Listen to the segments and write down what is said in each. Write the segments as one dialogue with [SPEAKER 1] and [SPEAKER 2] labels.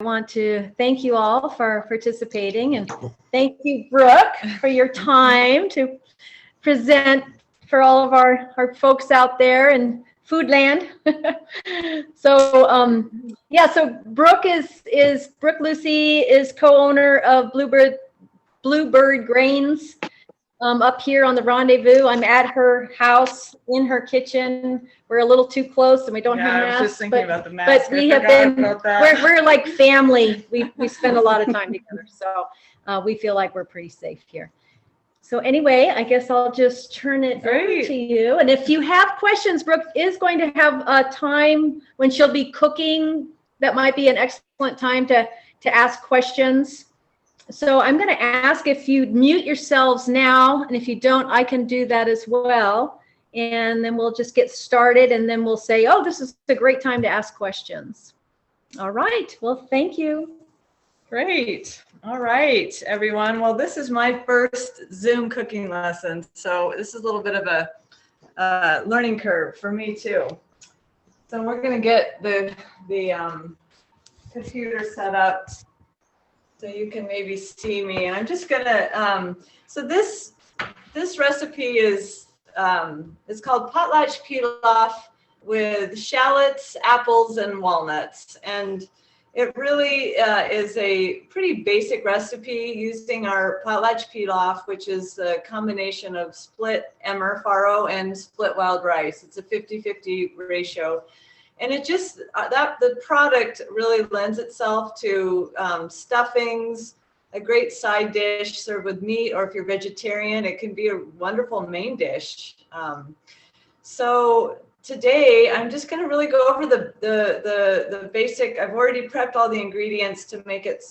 [SPEAKER 1] want to thank you all for participating, and thank you, Brooke, for your time to present for all of our folks out there in Foodland. So yeah, so Brooke Lucy is co-owner of Bluebird Grains up here on the Rendezvous. I'm at her house in her kitchen. We're a little too close and we don't have masks.
[SPEAKER 2] I was just thinking about the mask.
[SPEAKER 1] But we have been, we're like family. We spend a lot of time together. So we feel like we're pretty safe here. So anyway, I guess I'll just turn it over to you. And if you have questions, Brooke is going to have a time when she'll be cooking. That might be an excellent time to ask questions. So I'm going to ask if you mute yourselves now, and if you don't, I can do that as well. And then we'll just get started, and then we'll say, oh, this is a great time to ask questions. All right. Well, thank you.
[SPEAKER 2] Great. All right, everyone. Well, this is my first Zoom cooking lesson, so this is a little bit of a learning curve for me too. So we're going to get the computer set up so you can maybe see me. And I'm just going to. So this recipe is it's called Potlatch Pilaf with shallots, apples, and walnuts, and it really is a pretty basic recipe using our Potlatch Pilaf, which is a combination of split emmer farro and split wild rice. It's a 50-50 ratio. And it just, the product really lends itself to stuffings, a great side dish served with meat, or if you're vegetarian, it can be a wonderful main dish. So today, I'm just going to really go over the basic. I've already prepped all the ingredients to make it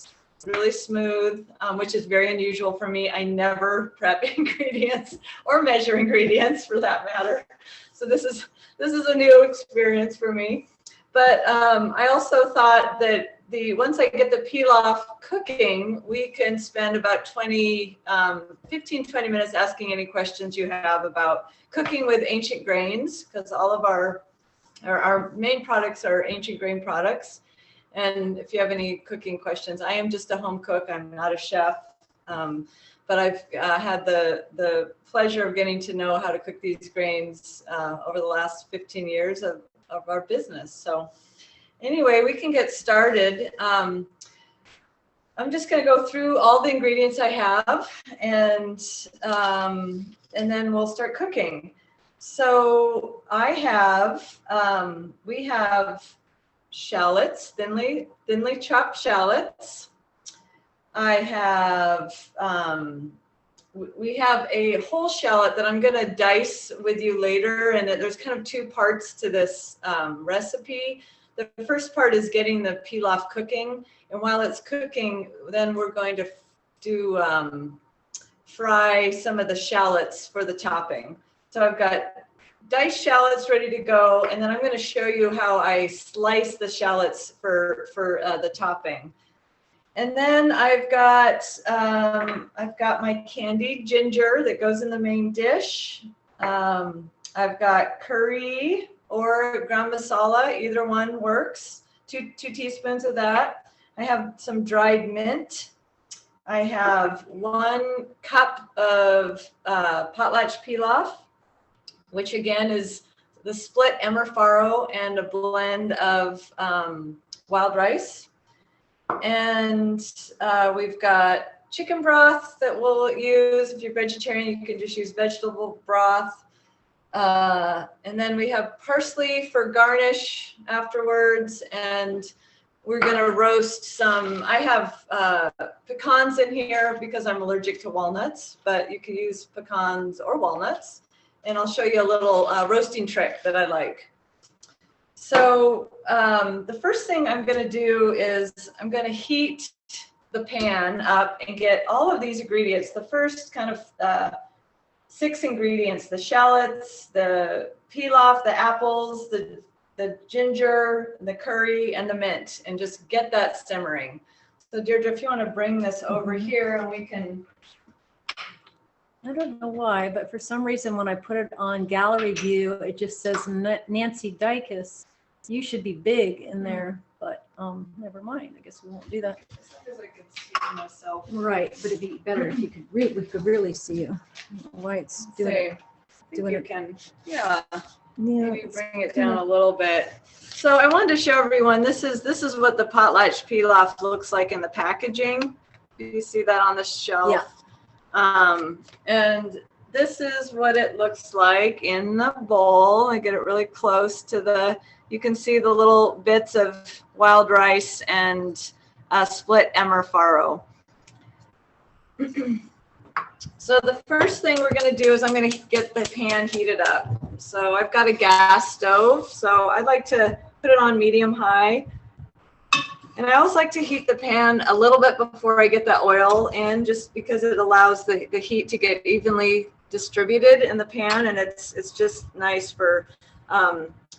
[SPEAKER 2] really smooth, which is very unusual for me. I never prep ingredients or measure ingredients for that matter. So this is a new experience for me. But I also thought that once I get the pilaf cooking, we can spend about 15, 20 minutes asking any questions you have about cooking with ancient grains, because all of our main products are ancient grain products. And if you have any cooking questions, I am just a home cook. I'm not a chef, but I've had the pleasure of getting to know how to cook these grains over the last 15 years of our business. So anyway, we can get started. I'm just going to go through all the ingredients I have, and then we'll start cooking. So we have shallots, thinly chopped shallots. We have a whole shallot that I'm going to dice with you later, and there's kind of two parts to this recipe. The first part is getting the pilaf cooking, and while it's cooking, then we're going to fry some of the shallots for the topping. So I've got diced shallots ready to go, and then I'm going to show you how I slice the shallots for the topping. And then I've got my candied ginger that goes in the main dish. I've got curry or garam masala, either one works. Two teaspoons of that. I have some dried mint. I have 1 cup of potlatch pilaf, which again is the split emmer farro and a blend of wild rice. And we've got chicken broth that we'll use. If you're vegetarian, you can just use vegetable broth. And then we have parsley for garnish afterwards. And we're going to roast some. I have pecans in here because I'm allergic to walnuts, but you can use pecans or walnuts. And I'll show you a little roasting trick that I like. So the first thing I'm going to do is I'm going to heat the pan up and get all of these ingredients. The first kind of 6 ingredients: the shallots, the pilaf, the apples, the ginger, the curry, and the mint, and just get that simmering. So Deirdre, if you want to bring this over here, and we can.
[SPEAKER 1] I don't know why, but for some reason when I put it on gallery view, it just says Nancy Dykes. You should be big in there, but Never mind. I guess we won't do that.
[SPEAKER 2] Because I can see myself.
[SPEAKER 1] Right, but it'd be better if you could we could really see you. I don't know why it's doing it.
[SPEAKER 2] I think
[SPEAKER 1] doing
[SPEAKER 2] you
[SPEAKER 1] it.
[SPEAKER 2] can, yeah.
[SPEAKER 1] Yeah,
[SPEAKER 2] Maybe
[SPEAKER 1] it's
[SPEAKER 2] bring it down a little bit. So I wanted to show everyone, this is what the Potlatch Pilaf looks like in the packaging. You see that on the shelf?
[SPEAKER 1] Yeah.
[SPEAKER 2] And this is what it looks like in the bowl. I get it really close to the, you can see the little bits of wild rice and split emmer farro. So the first thing we're going to do is I'm going to get the pan heated up. So I've got a gas stove, so I like to put it on medium high. And I always like to heat the pan a little bit before I get the oil in, just because it allows the heat to get evenly distributed in the pan, and it's just nice for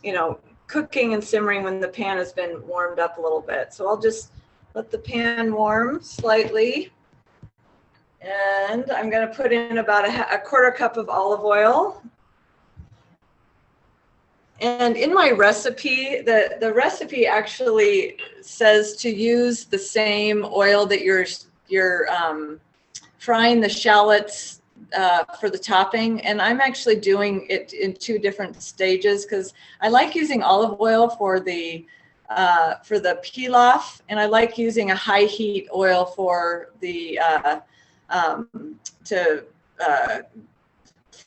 [SPEAKER 2] you know, cooking and simmering when the pan has been warmed up a little bit. So I'll just let the pan warm slightly. And I'm going to put in about a quarter cup of olive oil. And in my recipe, the recipe actually says to use the same oil that you're frying the shallots for the topping. And I'm actually doing it in 2 different stages because I like using olive oil for the pilaf, and I like using a high heat oil for the to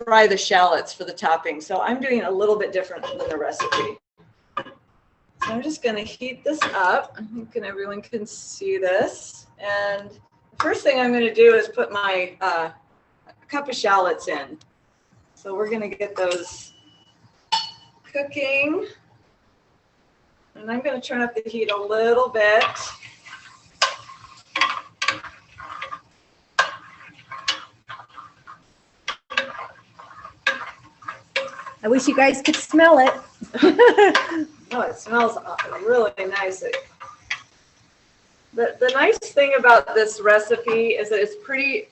[SPEAKER 2] fry the shallots for the topping. So I'm doing a little bit different than the recipe. So I'm just going to heat this up. I think everyone can see this. And the first thing I'm going to do is put my cup of shallots in. So we're going to get those cooking. And I'm going to turn up the heat a little bit.
[SPEAKER 1] I wish you guys could smell it.
[SPEAKER 2] Oh, it smells really nice. The nice thing about this recipe is that it's pretty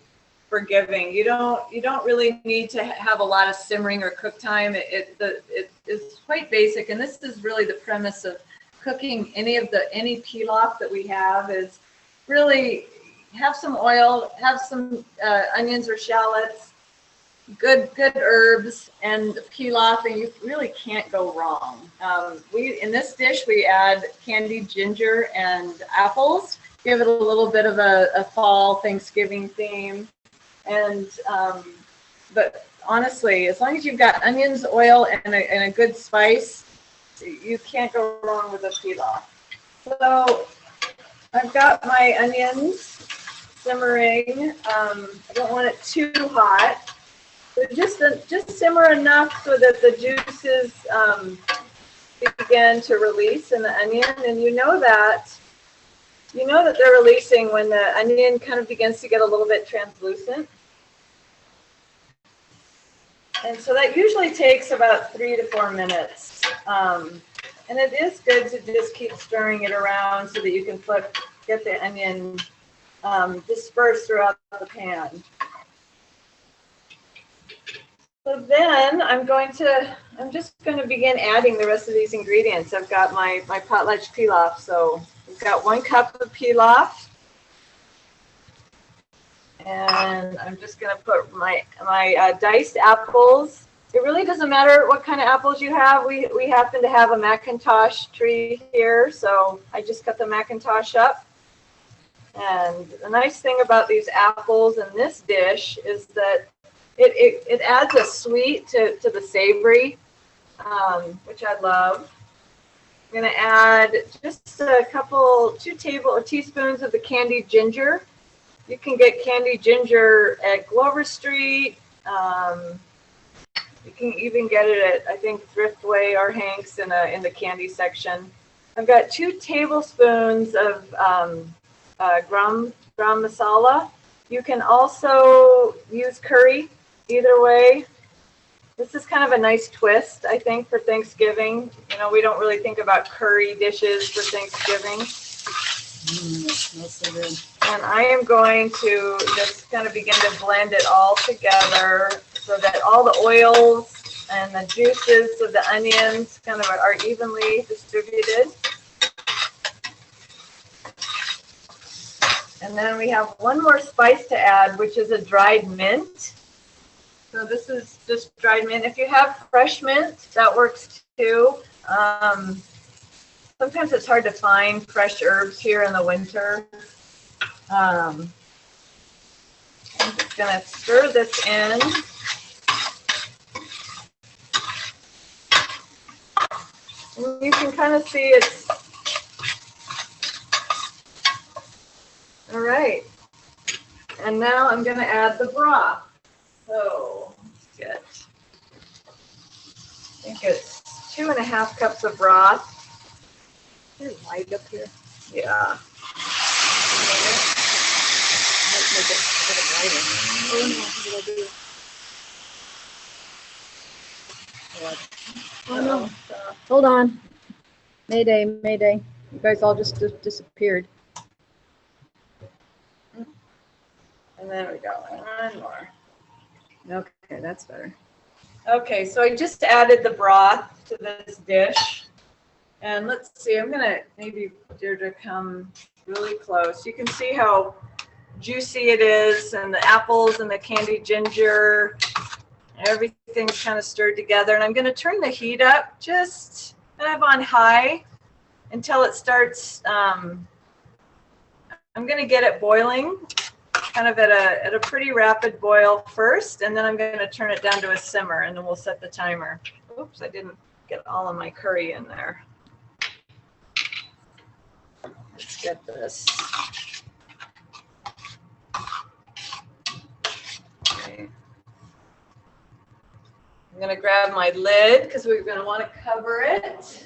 [SPEAKER 2] forgiving. You don't really need to have a lot of simmering or cook time. It's quite basic, and this is really the premise of cooking any pilaf that we have, is really have some oil, have some onions or shallots, good herbs, and pilaf, and you really can't go wrong. In this dish we add candied ginger and apples, give it a little bit of a fall Thanksgiving theme. And but honestly, as long as you've got onions, oil, and a good spice, you can't go wrong with a pilaf. So I've got my onions simmering. I don't want it too hot. But just simmer enough so that the juices begin to release in the onion, and you know that they're releasing when the onion kind of begins to get a little bit translucent. And so that usually takes about 3 to 4 minutes. And it is good to just keep stirring it around so that you can get the onion dispersed throughout the pan. So then I'm just going to begin adding the rest of these ingredients. I've got my potlatch pilaf. So we've got 1 cup of pilaf. And I'm just going to put my diced apples. It really doesn't matter what kind of apples you have. We happen to have a McIntosh tree here, so I just cut the McIntosh up. And the nice thing about these apples in this dish is that it adds a sweet to the savory, which I love. I'm going to add just 2 teaspoons of the candied ginger. You can get candied ginger at Glover Street. You can even get it at, I think, Thriftway or Hank's in the candy section. I've got 2 tablespoons of gram masala. You can also use curry. Either way, this is kind of a nice twist, I think, for Thanksgiving. You know, we don't really think about curry dishes for Thanksgiving.
[SPEAKER 1] That smells so good.
[SPEAKER 2] And I am going to just kind of begin to blend it all together so that all the oils and the juices of the onions kind of are evenly distributed. And then we have one more spice to add, which is a dried mint. So this is just dried mint. If you have fresh mint, that works too. Sometimes it's hard to find fresh herbs here in the winter. I'm just going to stir this in. And you can kind of see it's all right. And now I'm going to add the broth. So let's get, I think it's 2.5 cups of broth. Is it light up here? Yeah.
[SPEAKER 1] Oh no. Hold on. Mayday, mayday. You guys all just disappeared.
[SPEAKER 2] And there we go. One more. Okay, that's better. Okay, so I just added the broth to this dish. And let's see, I'm gonna maybe Deirdre come really close. You can see how juicy it is, and the apples and the candied ginger, everything's kind of stirred together. And I'm gonna turn the heat up just kind of on high until it starts, I'm gonna get it boiling, kind of at a pretty rapid boil first, and then I'm gonna turn it down to a simmer, and then we'll set the timer. Oops, I didn't get all of my curry in there. Let's get this. Okay. I'm going to grab my lid because we're going to want to cover it.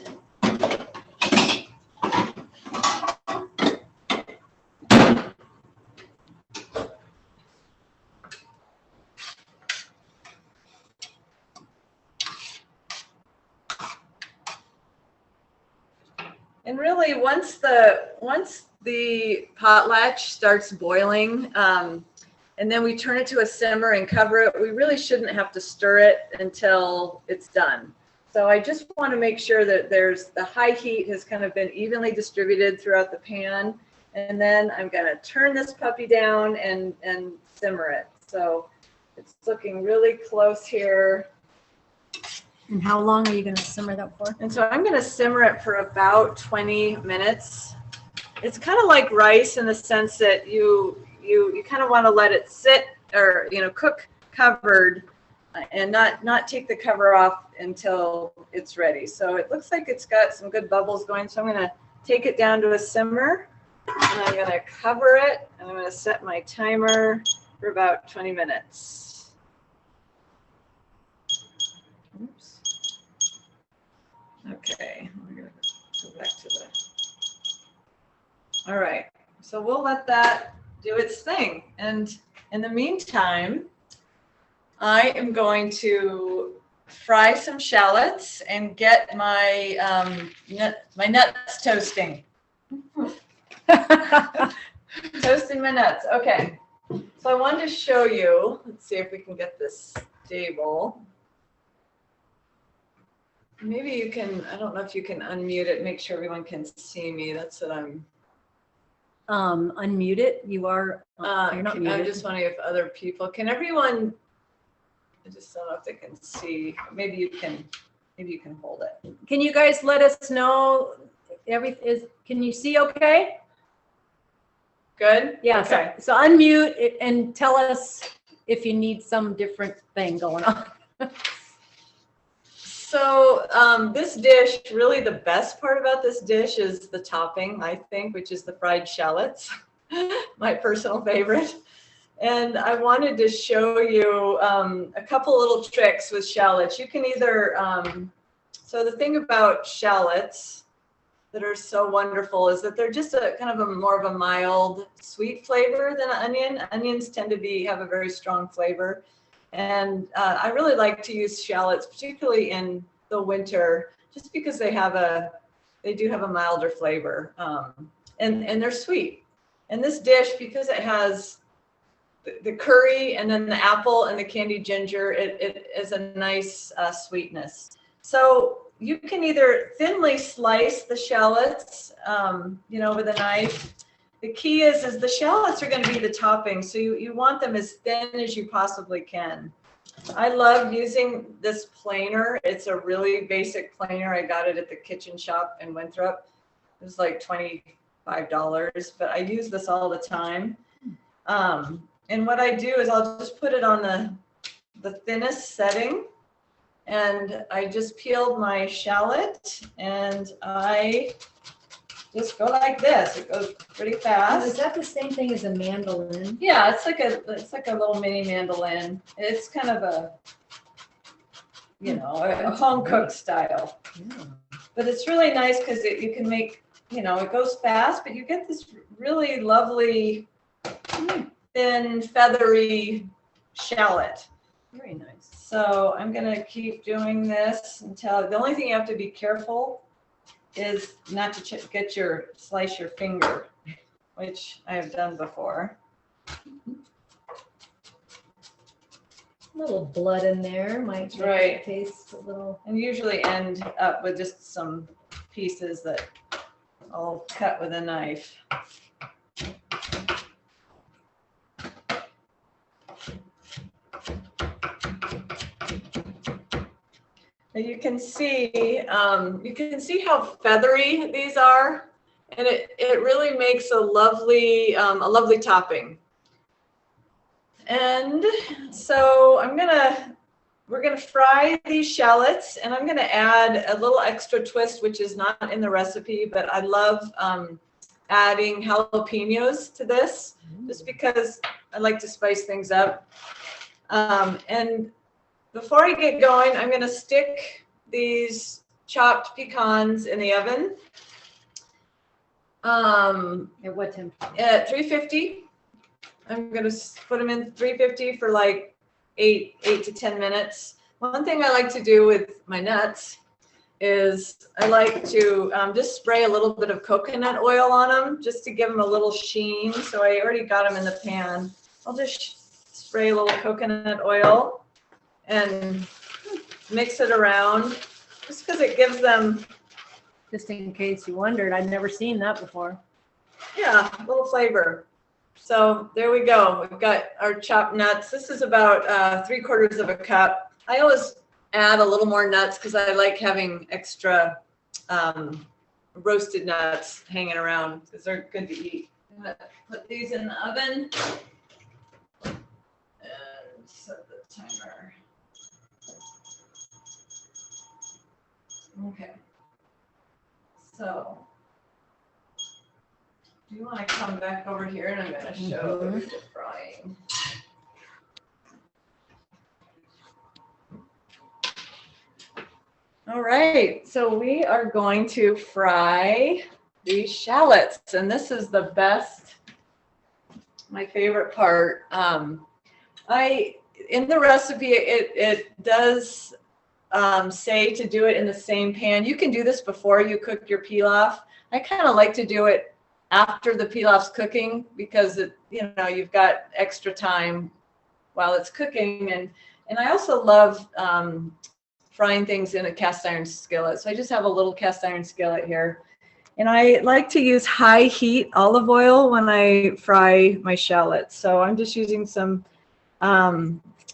[SPEAKER 2] And really, once the potlatch starts boiling, and then we turn it to a simmer and cover it, we really shouldn't have to stir it until it's done. So I just want to make sure that the high heat has kind of been evenly distributed throughout the pan. And then I'm going to turn this puppy down and simmer it. So it's looking really close here.
[SPEAKER 1] And how long are you going to simmer that for?
[SPEAKER 2] And so I'm going to simmer it for about 20 minutes. It's kind of like rice in the sense that you kind of want to let it sit or, cook covered and not take the cover off until it's ready. So it looks like it's got some good bubbles going. So I'm going to take it down to a simmer, and I'm going to cover it, and I'm going to set my timer for about 20 minutes. Oops. Okay, we're going to go back to all right, so we'll let that do its thing. And in the meantime, I am going to fry some shallots and get my my nuts toasting. Toasting my nuts. Okay. So I wanted to show you. Let's see if we can get this stable. Maybe you can. I don't know if you can unmute it. Make sure everyone can see me. That's what I'm.
[SPEAKER 1] Unmute it. You are. You're not muted.
[SPEAKER 2] I'm just wondering if other people can. Everyone. I just don't know if they can see. Maybe you can hold it.
[SPEAKER 1] Can you guys let us know? Can you see? Okay.
[SPEAKER 2] Good.
[SPEAKER 1] Yeah.
[SPEAKER 2] Okay.
[SPEAKER 1] So unmute it and tell us if you need some different thing going on.
[SPEAKER 2] So this dish, really the best part about this dish is the topping, I think, which is the fried shallots, my personal favorite. And I wanted to show you a couple little tricks with shallots. You can either, so the thing about shallots that are so wonderful is that they're just a kind of more of a mild sweet flavor than an onion. Onions tend to have a very strong flavor. And I really like to use shallots, particularly in the winter, just because they do have a milder flavor, and they're sweet. And this dish, because it has the curry and then the apple and the candied ginger, it is a nice sweetness. So you can either thinly slice the shallots, with a knife, the key is the shallots are going to be the topping. So you want them as thin as you possibly can. I love using this planer. It's a really basic planer. I got it at the kitchen shop in Winthrop. It was like $25, but I use this all the time. And what I do is I'll just put it on the thinnest setting, and I just peeled my shallot, and I just go like this. It goes pretty fast.
[SPEAKER 1] Is that the same thing as a mandolin?
[SPEAKER 2] Yeah, it's like a little mini mandolin. It's kind of a, a home cooked style.
[SPEAKER 1] Yeah.
[SPEAKER 2] But it's really nice because you can make, it goes fast, but you get this really lovely, thin, feathery shallot.
[SPEAKER 1] Very nice.
[SPEAKER 2] So I'm going to keep doing this until, the only thing you have to be careful is not to slice your finger, which I have done before.
[SPEAKER 1] A little blood in there might
[SPEAKER 2] Right.
[SPEAKER 1] make it taste a little.
[SPEAKER 2] And usually end up with just some pieces that I'll cut with a knife. And you can see how feathery these are, and it really makes a lovely topping. And so we're gonna fry these shallots, and I'm gonna add a little extra twist, which is not in the recipe, but I love adding jalapenos to this, just because I like to spice things up. And before I get going, I'm gonna stick these chopped pecans in the oven.
[SPEAKER 1] At what temperature?
[SPEAKER 2] At 350. I'm gonna put them in 350 for like 8 to 10 minutes. One thing I like to do with my nuts is I like to just spray a little bit of coconut oil on them, just to give them a little sheen. So I already got them in the pan. I'll just spray a little coconut oil and mix it around, just because it gives them,
[SPEAKER 1] Just in case you wondered, I'd never seen that before.
[SPEAKER 2] yeah, a little flavor. So there we go. We've got our chopped nuts. This is about 3/4 of a cup. I always add a little more nuts because I like having extra roasted nuts hanging around because they're good to eat. I'm gonna put these in the oven and set the timer. Okay. So, do you want to come back over here, and I'm going to show the frying. All right, so we are going to fry these shallots, and this is the best, my favorite part. In the recipe, it does say to do it in the same pan. You can do this before you cook your pilaf. I kind of like to do it after the pilaf's cooking because you've got extra time while it's cooking, and I also love frying things in a cast iron skillet. So I just have a little cast iron skillet here, and I like to use high heat olive oil when I fry my shallots. So I'm just using some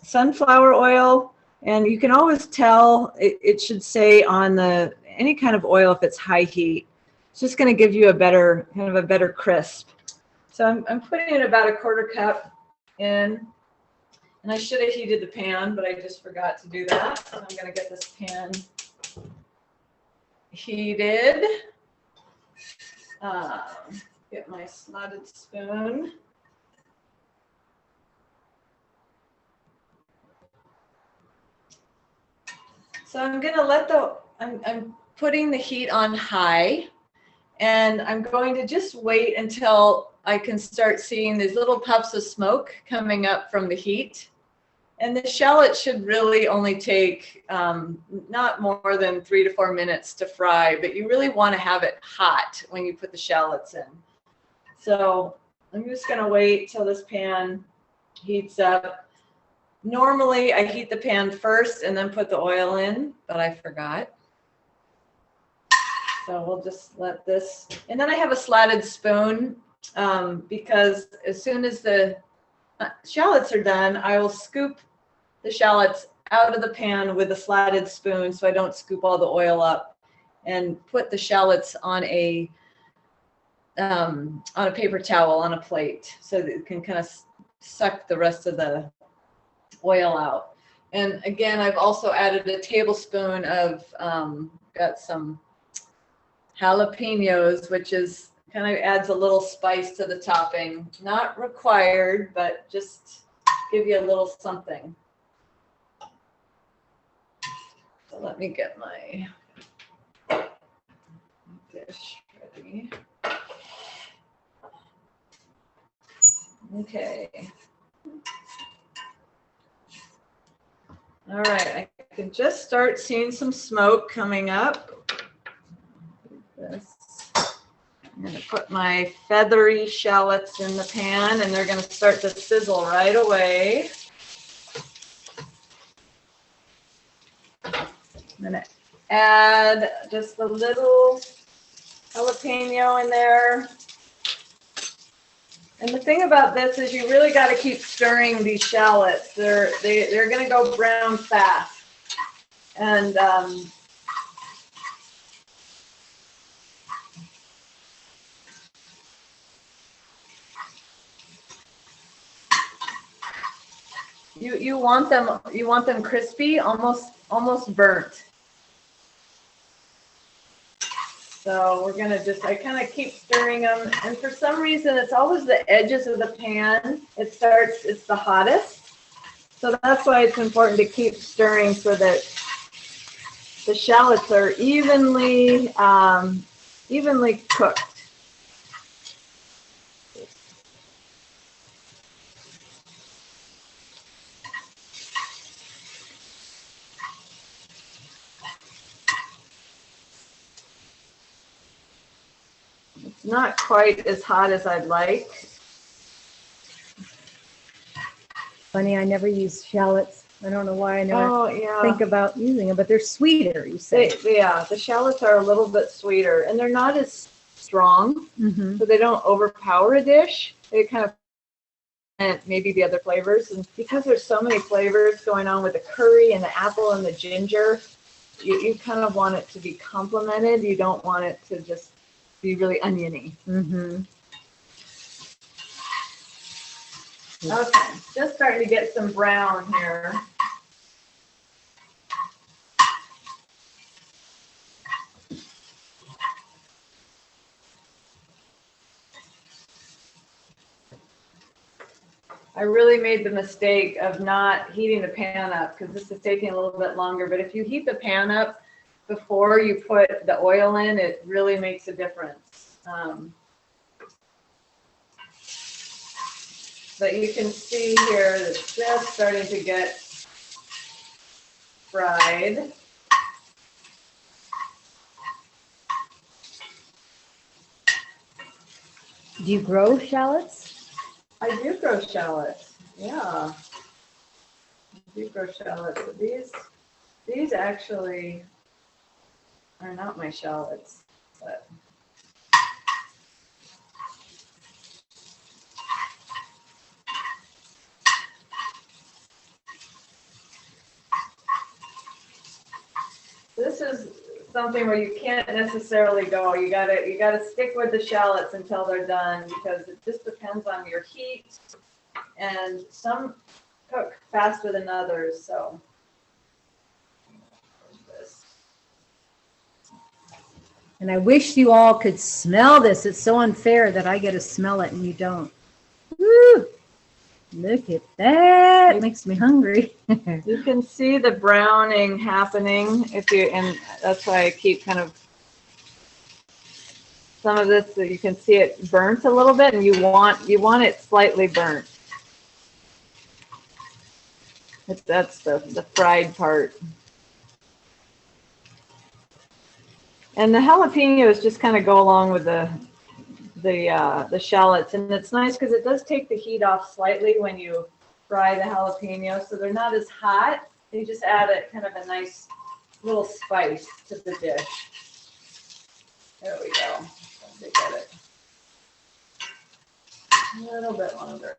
[SPEAKER 2] sunflower oil. And you can always tell, it should say on any kind of oil if it's high heat. It's just going to give you a better crisp. So I'm putting in about 1/4 cup in, and I should have heated the pan, but I just forgot to do that. So I'm going to get this pan heated. Get my slotted spoon. So I'm going to I'm putting the heat on high, and I'm going to just wait until I can start seeing these little puffs of smoke coming up from the heat. And the shallot should really only take not more than 3 to 4 minutes to fry, but you really want to have it hot when you put the shallots in. So I'm just going to wait till this pan heats up. Normally, I heat the pan first and then put the oil in, but I forgot. So we'll just let this, and then I have a slatted spoon because as soon as the shallots are done, I will scoop the shallots out of the pan with a slatted spoon so I don't scoop all the oil up, and put the shallots on a paper towel on a plate so that it can kind of suck the rest of the oil out. And again, I've also added a tablespoon of, got some jalapenos, which is kind of adds a little spice to the topping. Not required, but just give you a little something. So let me get my dish ready. Okay. All right, I can just start seeing some smoke coming up. I'm going to put my feathery shallots in the pan, and they're going to start to sizzle right away. I'm going to add just a little jalapeno in there. And the thing about this is you really got to keep stirring these shallots. They're going to go brown fast. And you want them crispy, almost burnt. So we're gonna I kind of keep stirring them, and for some reason it's always the edges of the pan. It's the hottest, so that's why it's important to keep stirring so that the shallots are evenly cooked. It's not quite as hot as I'd like.
[SPEAKER 1] Funny, I never use shallots. I don't know why I never
[SPEAKER 2] yeah.
[SPEAKER 1] think about using them, but they're sweeter, you say.
[SPEAKER 2] Yeah, the shallots are a little bit sweeter, and they're not as strong, so they don't overpower a dish. They kind of maybe the other flavors, and because there's so many flavors going on with the curry and the apple and the ginger, you kind of want it to be complemented. You don't want it to just be really oniony. Okay, just starting to get some brown here. I really made the mistake of not heating the pan up because this is taking a little bit longer. But if you heat the pan up before you put the oil in, it really makes a difference. But you can see here that it's just starting to get fried.
[SPEAKER 1] Do you grow shallots?
[SPEAKER 2] I do grow shallots. Yeah, I do grow shallots. But these actually are not my shallots, but this is something where you can't necessarily go. You gotta stick with the shallots until they're done, because it just depends on your heat, and some cook faster than others. So
[SPEAKER 1] And I wish you all could smell this. It's so unfair that I get to smell it and you don't. Woo! Look at that. It makes me hungry.
[SPEAKER 2] you can see the browning happening and that's why I keep kind of some of this, so you can see it burnt a little bit, and you want it slightly burnt. That's the fried part. And the jalapenos just kind of go along with the shallots, and it's nice because it does take the heat off slightly when you fry the jalapenos, so they're not as hot. You just add kind of a nice little spice to the dish. There we go. Let me get it. A little bit longer.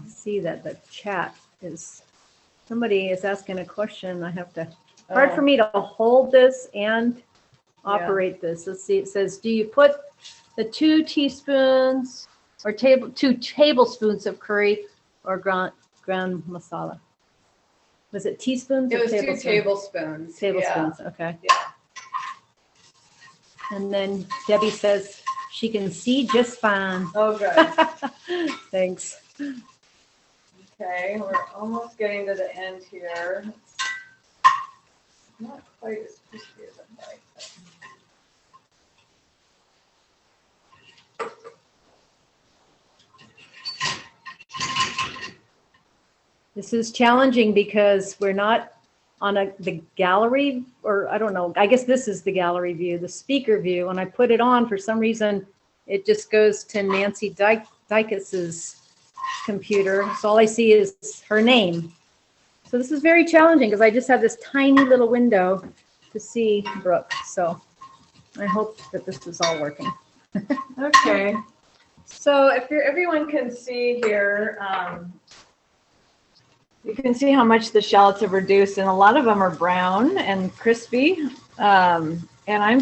[SPEAKER 1] See that the chat is, somebody is asking a question. I have to, hard for me to hold this and operate this. Let's see, it says, do you put the 2 teaspoons or 2 tablespoons of curry or ground masala? Was it teaspoons?
[SPEAKER 2] It
[SPEAKER 1] or
[SPEAKER 2] was 2
[SPEAKER 1] tablespoons?
[SPEAKER 2] tablespoons.
[SPEAKER 1] Tablespoons, okay.
[SPEAKER 2] Yeah.
[SPEAKER 1] And then Debbie says she can see just fine.
[SPEAKER 2] Oh, good.
[SPEAKER 1] Thanks.
[SPEAKER 2] Okay, we're almost getting to the end here. It's not quite as crispy as I'd like.
[SPEAKER 1] This is challenging because we're not on the gallery, or I don't know, I guess this is the gallery view, the speaker view. When I put it on, for some reason, it just goes to Nancy Dykas's computer. So all I see is her name. So this is very challenging because I just have this tiny little window to see Brooke. So I hope that this is all working.
[SPEAKER 2] Okay. So if everyone can see here, you can see how much the shallots have reduced, and a lot of them are brown and crispy. And I am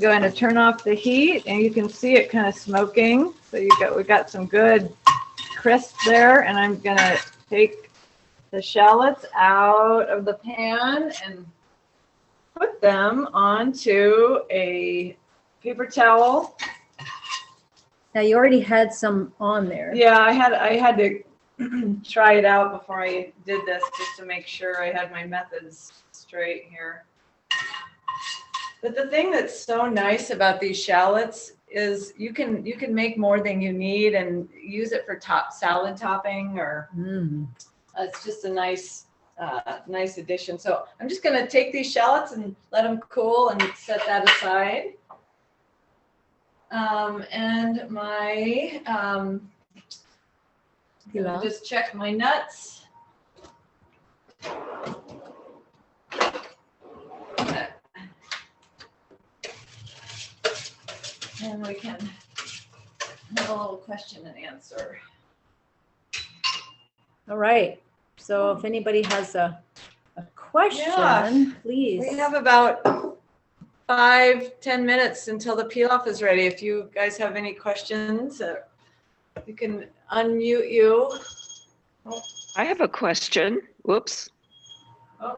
[SPEAKER 2] going to turn off the heat, and you can see it kind of smoking. So we've got some good crisp there, and I'm going to take the shallots out of the pan and put them onto a paper towel.
[SPEAKER 1] Now you already had some on there.
[SPEAKER 2] Yeah, I had to try it out before I did this just to make sure I had my methods straight here. But the thing that's so nice about these shallots is you can make more than you need and use it for salad topping, or it's just a nice addition. So I'm just going to take these shallots and let them cool and set that aside. And my, just check my nuts. And we can have a little question and answer.
[SPEAKER 1] All right. So if anybody has a question, please.
[SPEAKER 2] We have about 5-10 minutes until the pilaf is ready. If you guys have any questions, you can unmute you. Oh.
[SPEAKER 3] I have a question. Whoops.
[SPEAKER 2] Oh.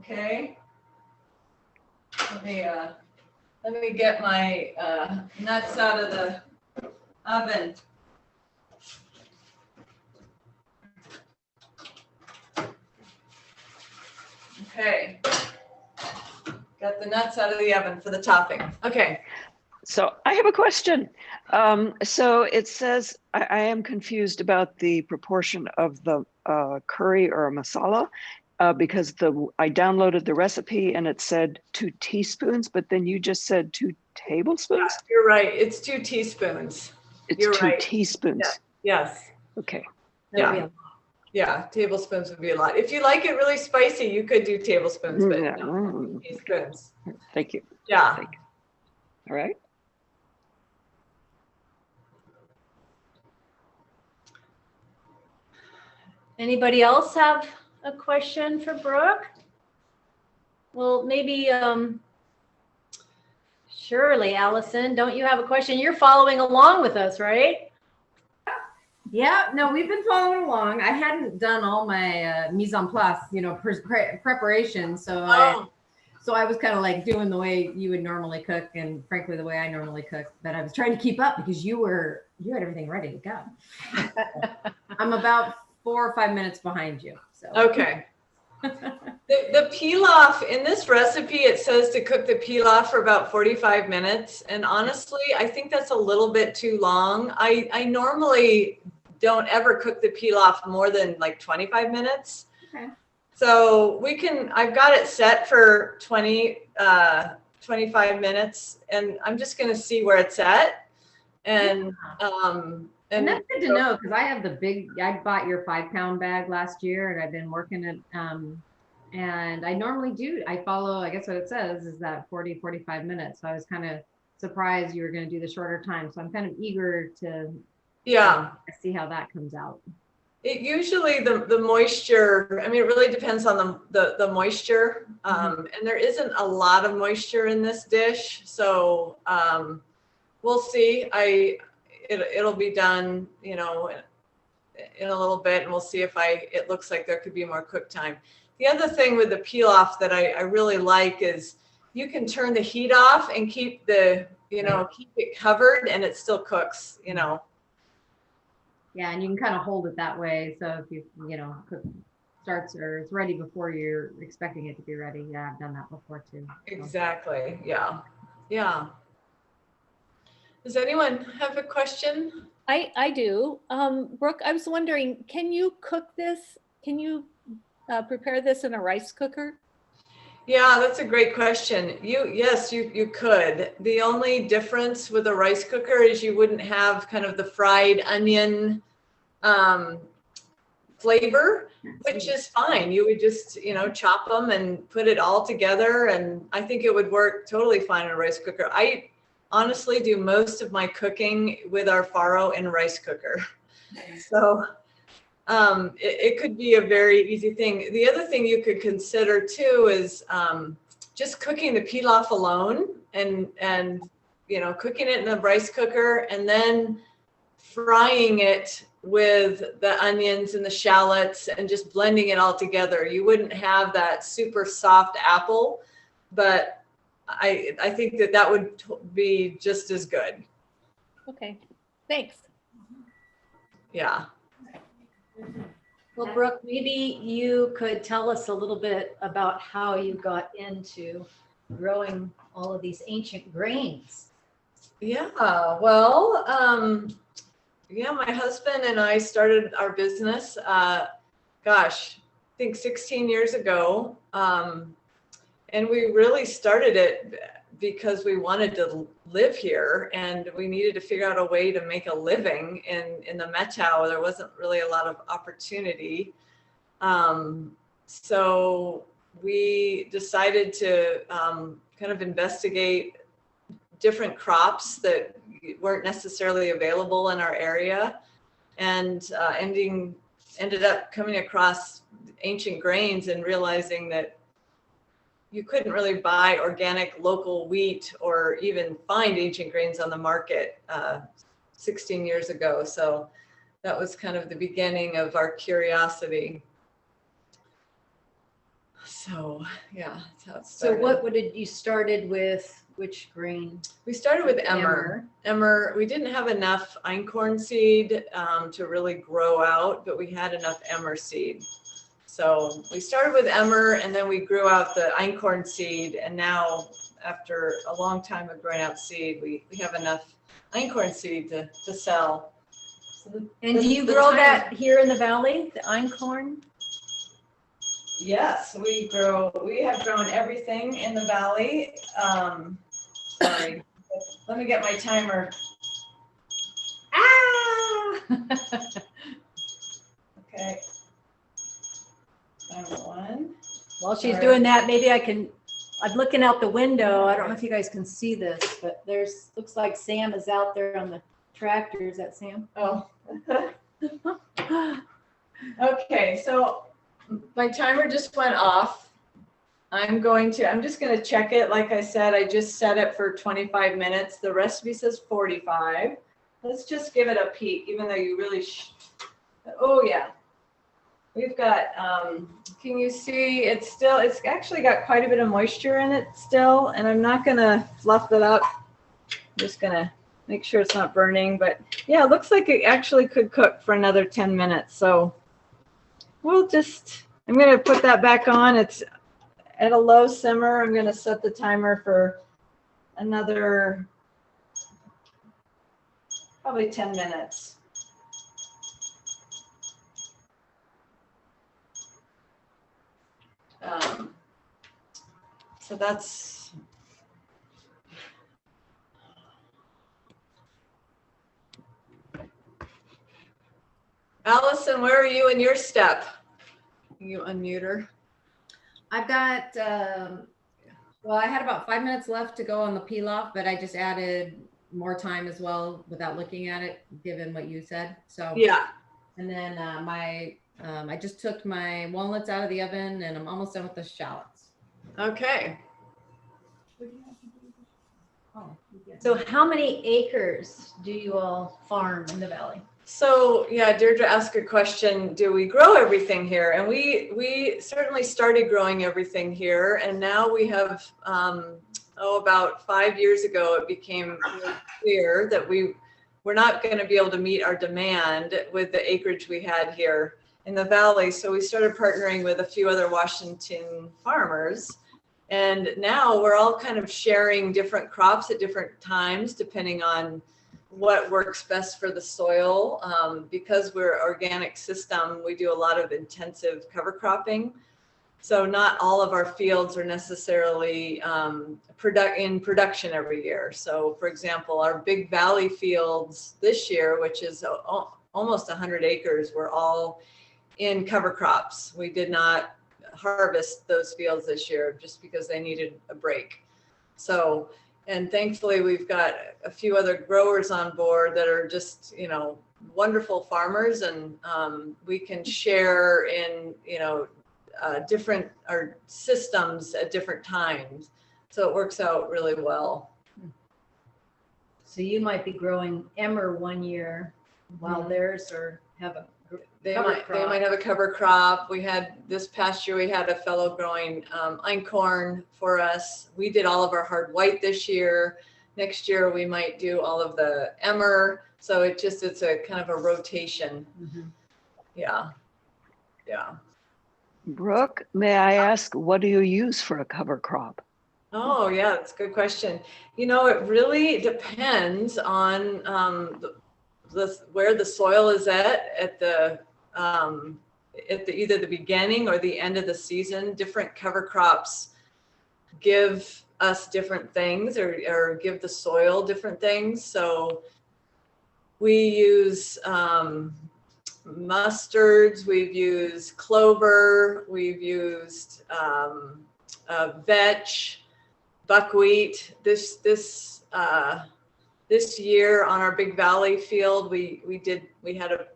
[SPEAKER 2] Okay. Let me get my nuts out of the oven. Okay. Got the nuts out of the oven for the topping. Okay.
[SPEAKER 3] So I have a question. So it says, I am confused about the proportion of the curry or masala because I downloaded the recipe and it said 2 teaspoons, but then you just said 2 tablespoons?
[SPEAKER 2] Yeah, you're right. It's 2 teaspoons.
[SPEAKER 3] It's
[SPEAKER 2] you're
[SPEAKER 3] 2
[SPEAKER 2] right.
[SPEAKER 3] teaspoons.
[SPEAKER 2] Yeah. Yes.
[SPEAKER 3] Okay.
[SPEAKER 2] Yeah. Yeah, tablespoons would be a lot. If you like it really spicy, you could do tablespoons, but no, teaspoons.
[SPEAKER 3] Thank you.
[SPEAKER 2] Yeah.
[SPEAKER 3] Thank you. All right.
[SPEAKER 1] Anybody else have a question for Brooke? Well, maybe surely, Allison, don't you have a question? You're following along with us, right?
[SPEAKER 4] Yeah, no, we've been following along. I hadn't done all my mise en place, preparation. So I was kind of like doing the way you would normally cook, and frankly, the way I normally cook. But I was trying to keep up because you had everything ready to go. I'm about 4 or 5 minutes behind you. So
[SPEAKER 2] Okay. The pilaf, in this recipe, it says to cook the pilaf for about 45 minutes. And honestly, I think that's a little bit too long. I normally don't ever cook the pilaf more than like 25 minutes.
[SPEAKER 4] Okay.
[SPEAKER 2] So I've got it set for 25 minutes, and I'm just going to see where it's at. And
[SPEAKER 4] And that's good to know, because I bought your 5-pound bag last year, and I've been working it. And I normally I follow, I guess what it says is that 40, 45 minutes. So I was kind of surprised you were going to do the shorter time. So I'm kind of eager to see how that comes out.
[SPEAKER 2] It usually the moisture, I mean, it really depends on the moisture. And there isn't a lot of moisture in this dish. So we'll see. It'll be done, you know, in a little bit, and we'll see if it looks like there could be more cook time. The other thing with the pilaf that I really like is you can turn the heat off and keep keep it covered, and it still cooks, you know.
[SPEAKER 4] Yeah, and you can kind of hold it that way. So if cook starts or it's ready before you're expecting it to be ready. Yeah, I've done that before too.
[SPEAKER 2] Exactly. Yeah. Yeah. Does anyone have a question?
[SPEAKER 1] I do. Brooke, I was wondering, can you cook this? Can you prepare this in a rice cooker?
[SPEAKER 2] Yeah, that's a great question. Yes, you could. The only difference with a rice cooker is you wouldn't have kind of the fried onion flavor, which is fine. You would just, chop them and put it all together. And I think it would work totally fine in a rice cooker. I honestly do most of my cooking with our farro in rice cooker. So it could be a very easy thing. The other thing you could consider too is just cooking the pilaf alone and cooking it in the rice cooker and then frying it with the onions and the shallots and just blending it all together. You wouldn't have that super soft apple, but I think that would be just as good.
[SPEAKER 1] Okay, thanks.
[SPEAKER 2] Yeah.
[SPEAKER 1] Well, Brooke, maybe you could tell us a little bit about how you got into growing all of these ancient grains.
[SPEAKER 2] Yeah, well, my husband and I started our business, I think 16 years ago. And we really started it because we wanted to live here and we needed to figure out a way to make a living in the Metau. There wasn't really a lot of opportunity. So we decided to kind of investigate different crops that weren't necessarily available in our area, and ended up coming across ancient grains and realizing that you couldn't really buy organic local wheat or even find ancient grains on the market 16 years ago. So that was kind of the beginning of our curiosity. So yeah, that's how it started.
[SPEAKER 1] So you started with which grain?
[SPEAKER 2] We started with emmer. We didn't have enough einkorn seed to really grow out, but we had enough emmer seed. So we started with emmer and then we grew out the einkorn seed. And now after a long time of growing out seed, we have enough einkorn seed to sell. So
[SPEAKER 1] and do you grow that here in the valley, the einkorn?
[SPEAKER 2] Yes, we have grown everything in the valley. Sorry, let me get my timer. Okay. Timer 1.
[SPEAKER 1] While she's doing that, maybe I'm looking out the window. I don't know if you guys can see this, but looks like Sam is out there on the tractor. Is that Sam?
[SPEAKER 2] Oh. Okay, so my timer just went off. I'm just going to check it. Like I said, I just set it for 25 minutes. The recipe says 45. Let's just give it a peek, even though you really oh yeah. We've got, can you see, it's actually got quite a bit of moisture in it still, and I'm not going to fluff it up. I'm just going to make sure it's not burning, but yeah, it looks like it actually could cook for another 10 minutes. So I'm going to put that back on. It's at a low simmer. I'm going to set the timer for another probably 10 minutes. So that's Allison, where are you in your step? You unmute her.
[SPEAKER 4] I've got, well, I had about 5 minutes left to go on the pilaf, but I just added more time as well without looking at it, given what you said. So,
[SPEAKER 2] Yeah.
[SPEAKER 4] and then I just took my walnuts out of the oven and I'm almost done with the shallots.
[SPEAKER 2] Okay.
[SPEAKER 4] Oh,
[SPEAKER 1] So how many acres do you all farm in the valley?
[SPEAKER 2] So yeah, Deirdre asked a question, do we grow everything here? And we certainly started growing everything here. And now we have, about 5 years ago, it became really clear that we're not going to be able to meet our demand with the acreage we had here in the valley. So we started partnering with a few other Washington farmers. And now we're all kind of sharing different crops at different times, depending on what works best for the soil. Because we're an organic system, we do a lot of intensive cover cropping. So not all of our fields are necessarily in production every year. So for example, our Big Valley fields this year, which is almost 100 acres, were all in cover crops. We did not harvest those fields this year just because they needed a break. So, and thankfully we've got a few other growers on board that are just, wonderful farmers, and we can share in, different our systems at different times. So it works out really well.
[SPEAKER 1] So you might be growing emmer one year while theirs or have a
[SPEAKER 2] They
[SPEAKER 1] cover
[SPEAKER 2] might
[SPEAKER 1] crop.
[SPEAKER 2] have a cover crop. We had this past year, we had a fellow growing einkorn for us. We did all of our hard white this year. Next year we might do all of the emmer. So it's a kind of a rotation.
[SPEAKER 1] Mhm.
[SPEAKER 2] Yeah.
[SPEAKER 3] Brooke, may I ask, what do you use for a cover crop?
[SPEAKER 2] Oh yeah, that's a good question. It really depends on where the soil is at the either the beginning or the end of the season. Different cover crops give us different things or give the soil different things. So we use mustards, we've used clover, we've used vetch, buckwheat. This year on our Big Valley field, we had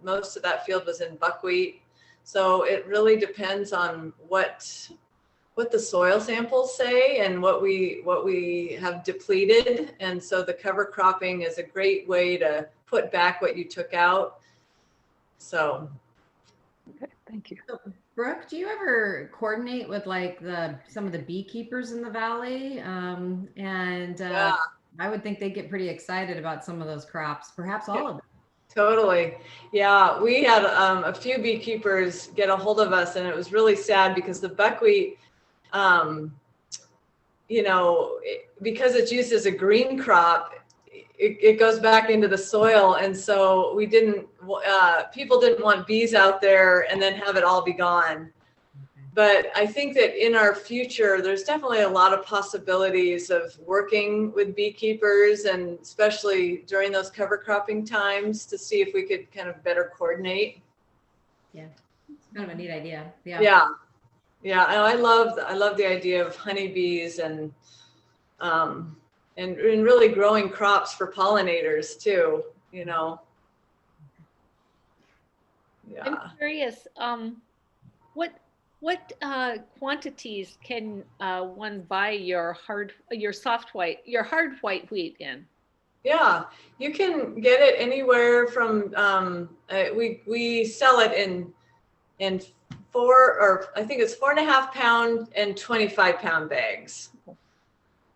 [SPEAKER 2] most of that field was in buckwheat. So it really depends on what the soil samples say and what we have depleted. And so the cover cropping is a great way to put back what you took out. So.
[SPEAKER 3] Okay, thank you.
[SPEAKER 4] Brooke, do you ever coordinate with some of the beekeepers in the valley?
[SPEAKER 2] Yeah.
[SPEAKER 4] I would think they get pretty excited about some of those crops, perhaps all of them.
[SPEAKER 2] Totally. Yeah, we had a few beekeepers get a hold of us, and it was really sad because the buckwheat, because it's used as a green crop, it goes back into the soil. And so people didn't want bees out there and then have it all be gone. But I think that in our future, there's definitely a lot of possibilities of working with beekeepers, and especially during those cover cropping times, to see if we could kind of better coordinate.
[SPEAKER 4] Yeah, it's kind of a neat idea.
[SPEAKER 2] Yeah. And I love the idea of honeybees and really growing crops for pollinators too. Yeah.
[SPEAKER 5] I'm curious, what quantities can one buy your hard white wheat in?
[SPEAKER 2] Yeah, you can get it anywhere from we sell it in 4.5 pound and 25 pound bags.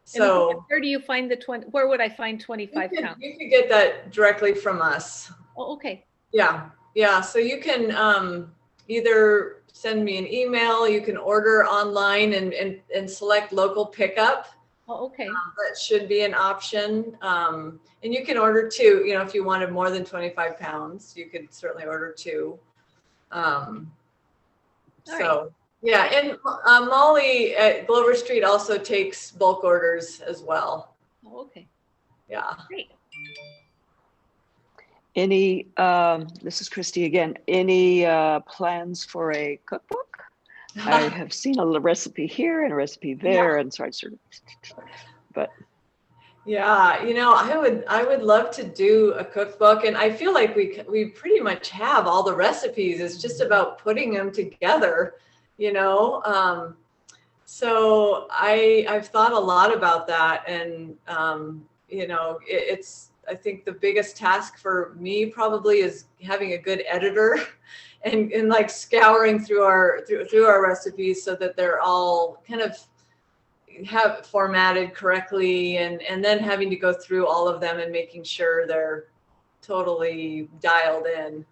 [SPEAKER 2] So
[SPEAKER 5] and where do you find where would I find 25 pounds?
[SPEAKER 2] You can get that directly from us.
[SPEAKER 5] Oh, okay.
[SPEAKER 2] Yeah. So you can either send me an email, you can order online and select local pickup.
[SPEAKER 5] Oh, okay.
[SPEAKER 2] That should be an option. And you can order two, if you wanted more than 25 pounds, you could certainly order two. So, yeah. And Molly at Glover Street also takes bulk orders as well.
[SPEAKER 5] Oh, okay.
[SPEAKER 2] Yeah.
[SPEAKER 5] Great.
[SPEAKER 3] Any, this is Christy again, any plans for a cookbook? I have seen a recipe here and a recipe there, and so I sort of, but.
[SPEAKER 2] Yeah, I would love to do a cookbook, and I feel like we pretty much have all the recipes. It's just about putting them together, So I've thought a lot about that, and it's I think the biggest task for me probably is having a good editor, and like scouring through our recipes so that they're all kind of have formatted correctly, and then having to go through all of them and making sure they're totally dialed in.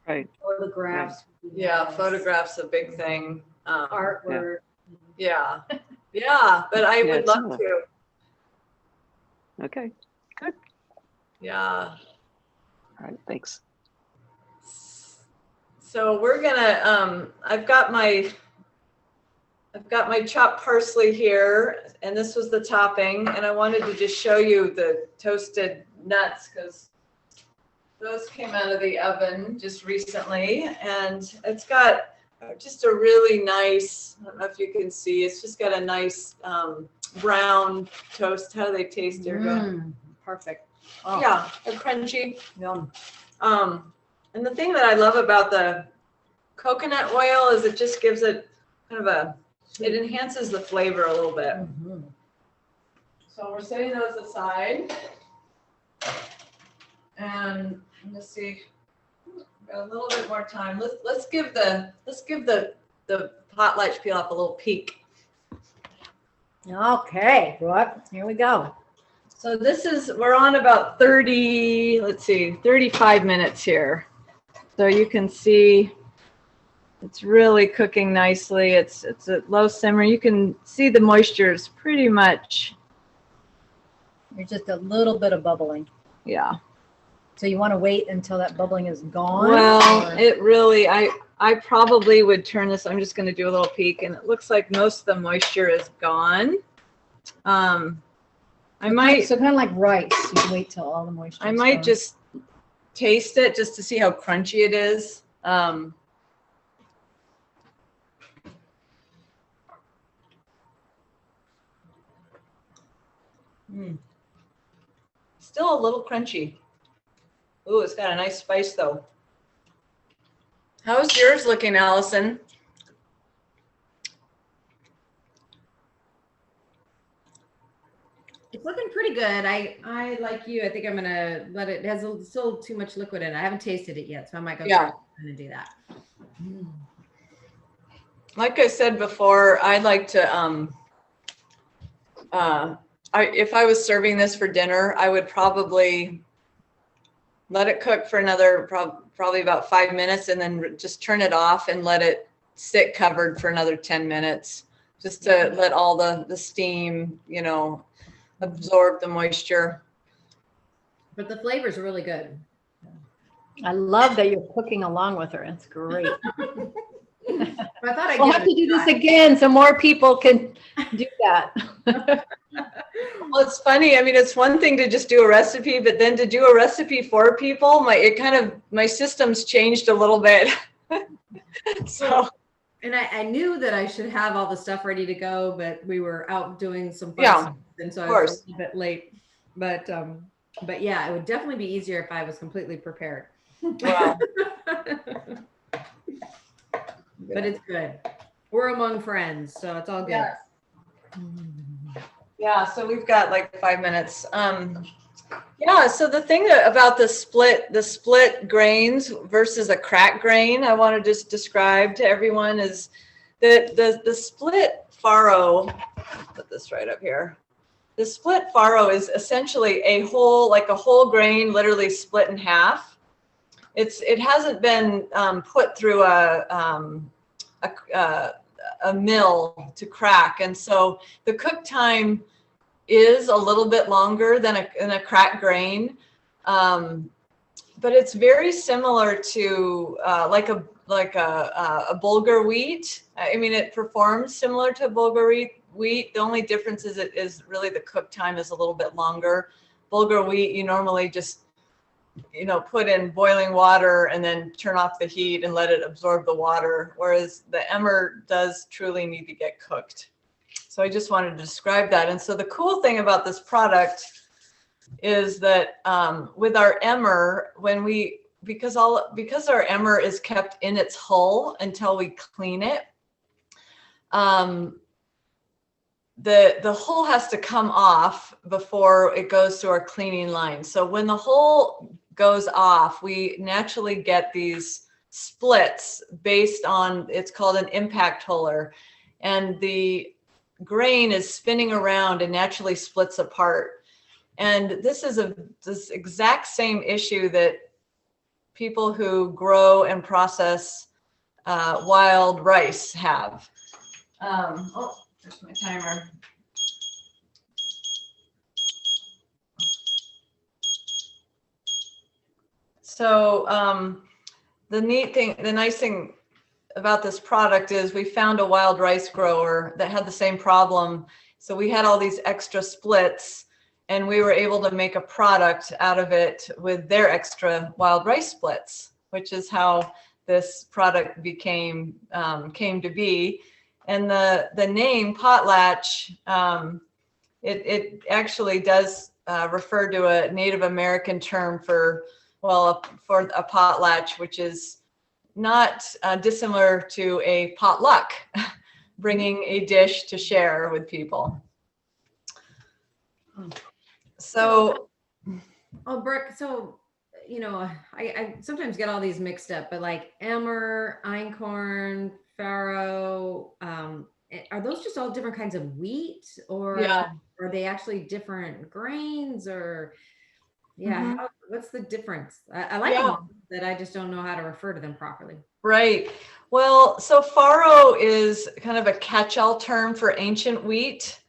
[SPEAKER 3] Right.
[SPEAKER 1] Photographs.
[SPEAKER 2] Yeah, photographs a big thing.
[SPEAKER 1] Artwork.
[SPEAKER 2] Yeah, but I would love to.
[SPEAKER 3] Okay, good.
[SPEAKER 2] Yeah.
[SPEAKER 3] All right, thanks.
[SPEAKER 2] So we're gonna, I've got my chopped parsley here, and this was the topping, and I wanted to just show you the toasted nuts because those came out of the oven just recently, and it's got just a really nice, I don't know if you can see, it's just got a nice brown toast. How do they taste here?
[SPEAKER 1] Perfect.
[SPEAKER 2] Oh. Yeah, they're crunchy.
[SPEAKER 1] Yum.
[SPEAKER 2] And the thing that I love about the coconut oil is it just gives it kind of it enhances the flavor a little bit.
[SPEAKER 1] Mm-hmm.
[SPEAKER 2] So we're setting those aside. And let's see, got a little bit more time. Let's give the potlatch pilaf a little peek.
[SPEAKER 1] Okay, Brooke, here we go.
[SPEAKER 2] So we're on about 35 minutes here. So you can see it's really cooking nicely. It's a low simmer. You can see the moisture is pretty much.
[SPEAKER 1] There's just a little bit of bubbling.
[SPEAKER 2] Yeah.
[SPEAKER 1] So you want to wait until that bubbling is gone?
[SPEAKER 2] Well, it really, I probably would turn this. I'm just going to do a little peek, and it looks like most of the moisture is gone. I might.
[SPEAKER 1] So kind of like rice. You wait till all the moisture.
[SPEAKER 2] I might just taste it just to see how crunchy it is. Still a little crunchy. Ooh, it's got a nice spice though. How's yours looking, Allison?
[SPEAKER 4] It's looking pretty good. I like you. I think I'm gonna let it. It has still too much liquid in it. I haven't tasted it yet, so I might go.
[SPEAKER 2] Yeah.
[SPEAKER 4] I'm gonna do that.
[SPEAKER 2] Like I said before, I'd like to. If I was serving this for dinner, I would probably let it cook for another probably about 5 minutes, and then just turn it off and let it sit covered for another 10 minutes, just to let all the steam, absorb the moisture.
[SPEAKER 4] But the flavors are really good.
[SPEAKER 1] I love that you're cooking along with her. It's great.
[SPEAKER 4] I thought I'd
[SPEAKER 1] We'll
[SPEAKER 4] give
[SPEAKER 1] have
[SPEAKER 4] it
[SPEAKER 1] to
[SPEAKER 4] a
[SPEAKER 1] do this
[SPEAKER 4] try.
[SPEAKER 1] again so more people can do that.
[SPEAKER 2] Well, it's funny. I mean, it's one thing to just do a recipe, but then to do a recipe for people, my system's changed a little bit. So.
[SPEAKER 4] And I knew that I should have all the stuff ready to go, but we were out doing some fun
[SPEAKER 2] Yeah,
[SPEAKER 4] stuff, and so I was a little bit late. But yeah, it would definitely be easier if I was completely prepared.
[SPEAKER 2] Wow.
[SPEAKER 4] But it's good. We're among friends, so it's all good.
[SPEAKER 2] Yes. Yeah, so we've got like 5 minutes. Yeah, so the thing about the split grains versus a cracked grain, I want to just describe to everyone is that the split farro, put this right up here. The split farro is essentially a whole grain, literally split in half. It hasn't been put through a mill to crack, and so the cook time is a little bit longer than a cracked grain, but it's very similar to like a bulgur wheat. I mean, it performs similar to bulgur wheat. The only difference is really the cook time is a little bit longer. Bulgur wheat, you normally just put in boiling water and then turn off the heat and let it absorb the water, whereas the emmer does truly need to get cooked. So I just wanted to describe that. And so the cool thing about this product is that with our emmer, because our emmer is kept in its hull until we clean it, the hull has to come off before it goes through our cleaning line. So when the hull goes off, we naturally get these splits based on, it's called an impact huller, and the grain is spinning around and naturally splits apart. And this is this exact same issue that people who grow and process wild rice have. Oh, there's my timer. So the nice thing about this product is we found a wild rice grower that had the same problem. So we had all these extra splits, and we were able to make a product out of it with their extra wild rice splits, which is how this product came to be. And the name Potlatch, it actually does refer to a Native American term for a potlatch, which is not dissimilar to a potluck, bringing a dish to share with people. So,
[SPEAKER 4] Brooke, so, I sometimes get all these mixed up, but like emmer, einkorn, farro, are those just all different kinds of wheat, or are they actually different grains, or what's the difference? I like them all, that I just don't know how to refer to them properly.
[SPEAKER 2] Right. Well, so farro is kind of a catch-all term for ancient wheat.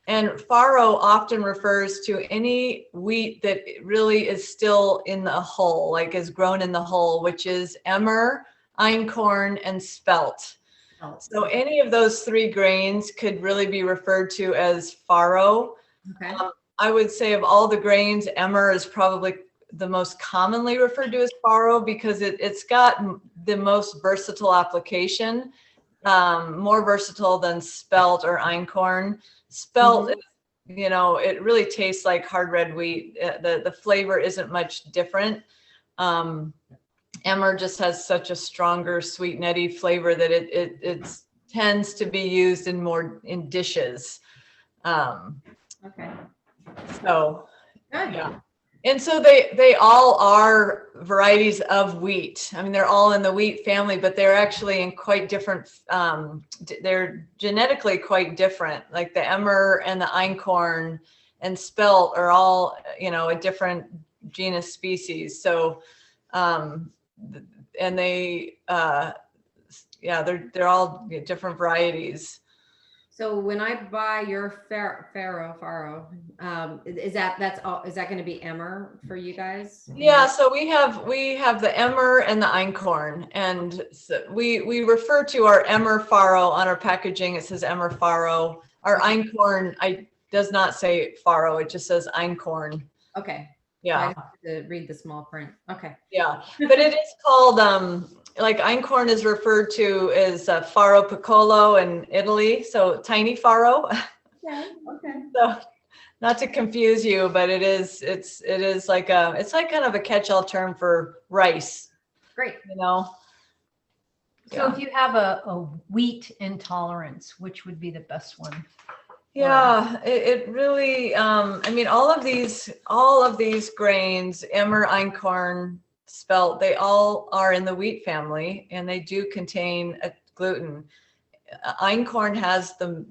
[SPEAKER 2] And farro often refers to any wheat that really is still in the hull, like is grown in the hull, which is emmer, einkorn, and spelt. So any of those three grains could really be referred to as farro.
[SPEAKER 4] Okay.
[SPEAKER 2] I would say of all the grains, emmer is probably the most commonly referred to as farro because it's got the most versatile application, more versatile than spelt or einkorn. Spelt, it really tastes like hard red wheat. The flavor isn't much different. Emmer just has such a stronger sweet nutty flavor that it tends to be used in dishes.
[SPEAKER 4] Okay.
[SPEAKER 2] So
[SPEAKER 4] Good.
[SPEAKER 2] yeah. And so they all are varieties of wheat. I mean, they're all in the wheat family, but they're actually in quite different, they're genetically quite different. Like the emmer and the einkorn and spelt are all, a different genus species. So, and they're all different varieties.
[SPEAKER 4] So when I buy your farro, is that going to be emmer for you guys?
[SPEAKER 2] Yeah, so we have the emmer and the einkorn, and so we refer to our emmer farro on our packaging. It says emmer farro. Our einkorn does not say farro; it just says einkorn.
[SPEAKER 4] Okay.
[SPEAKER 2] Yeah.
[SPEAKER 4] So I have to read the small print. Okay.
[SPEAKER 2] Yeah, but it is called like einkorn is referred to as farro piccolo in Italy, so tiny farro.
[SPEAKER 4] Okay.
[SPEAKER 2] So not to confuse you, but it is like kind of a catch-all term for rice.
[SPEAKER 4] Great.
[SPEAKER 1] So if you have a wheat intolerance, which would be the best one?
[SPEAKER 2] Yeah, it really, I mean, all of these grains, emmer, einkorn, spelt, they all are in the wheat family, and they do contain a gluten. Einkorn has the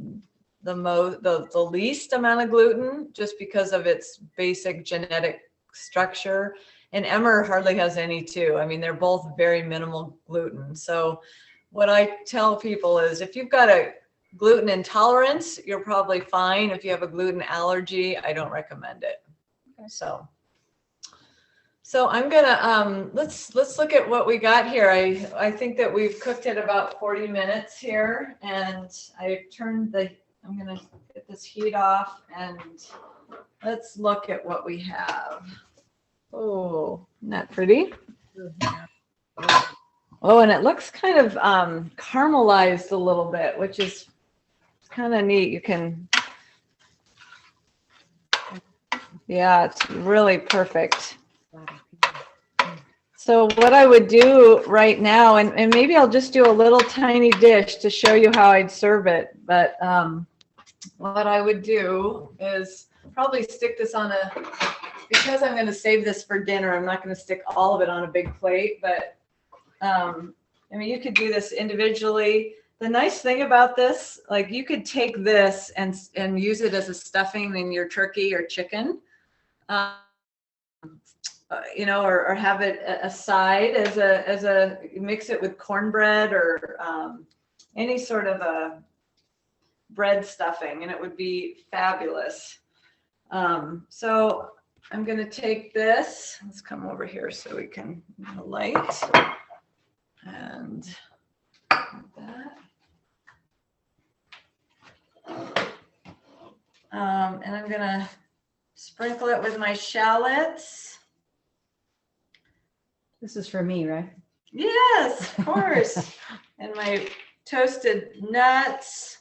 [SPEAKER 2] least amount of gluten just because of its basic genetic structure, and emmer hardly has any too. I mean, they're both very minimal gluten. So what I tell people is if you've got a gluten intolerance, you're probably fine. If you have a gluten allergy, I don't recommend it. Okay. So I'm gonna let's look at what we got here. I think that we've cooked it about 40 minutes here, and I'm gonna get this heat off, and let's look at what we have. Oh, isn't that pretty? Oh, and it looks kind of caramelized a little bit, which is kind of neat. You can, yeah, it's really perfect. So what I would do right now, and maybe I'll just do a little tiny dish to show you how I'd serve it. But what I would do is probably stick this on a, because I'm going to save this for dinner, I'm not going to stick all of it on a big plate, but I mean, you could do this individually. The nice thing about this, like you could take this and use it as a stuffing in your turkey or chicken, you know, or have it aside as a mix it with cornbread or any sort of a bread stuffing, and it would be fabulous. So I'm going to take this. Let's come over here so we can light and that. And I'm going to sprinkle it with my shallots.
[SPEAKER 1] This is for me, right?
[SPEAKER 2] Yes, of course. And my toasted nuts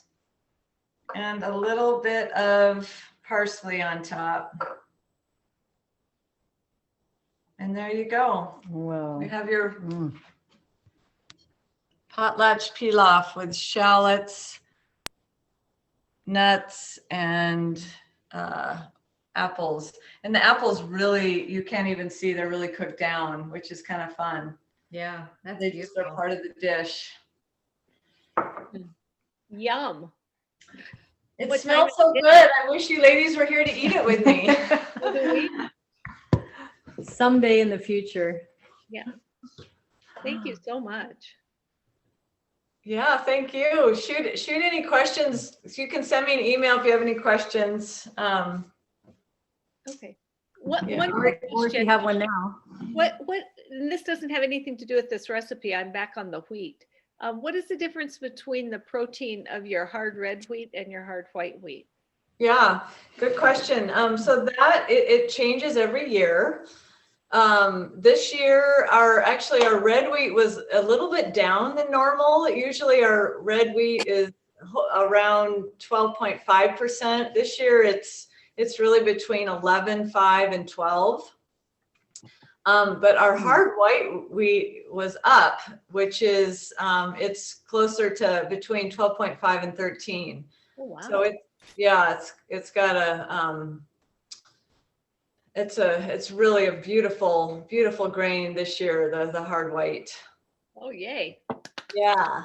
[SPEAKER 2] and a little bit of parsley on top. And there you go.
[SPEAKER 1] Wow.
[SPEAKER 2] You have your potlatch pilaf with shallots, nuts, and apples. And the apples really, you can't even see, they're really cooked down, which is kind of fun.
[SPEAKER 4] Yeah, that's
[SPEAKER 2] They just are
[SPEAKER 4] beautiful.
[SPEAKER 2] part of the dish.
[SPEAKER 5] Yum.
[SPEAKER 2] It
[SPEAKER 5] What
[SPEAKER 2] smells
[SPEAKER 5] time
[SPEAKER 2] so
[SPEAKER 5] is it?
[SPEAKER 2] good. I wish you ladies were here to eat it with me.
[SPEAKER 5] So do we.
[SPEAKER 1] Someday in the future.
[SPEAKER 5] Yeah. Thank you so much.
[SPEAKER 2] Yeah, thank you. Shoot any questions. You can send me an email if you have any questions.
[SPEAKER 5] Okay. One
[SPEAKER 2] Yeah.
[SPEAKER 5] quick
[SPEAKER 1] Or if you
[SPEAKER 5] question.
[SPEAKER 1] have one now.
[SPEAKER 5] And this doesn't have anything to do with this recipe. I'm back on the wheat. What is the difference between the protein of your hard red wheat and your hard white wheat?
[SPEAKER 2] Yeah, good question. So that it changes every year. This year, our red wheat was a little bit down than normal. Usually our red wheat is around 12.5%. This year it's really between 11.5 and 12. But our hard white wheat was up, which is it's closer to between 12.5 and 13.
[SPEAKER 5] Oh, wow.
[SPEAKER 2] So it's got a it's really a beautiful grain this year, the hard white.
[SPEAKER 5] Oh, yay.
[SPEAKER 2] Yeah.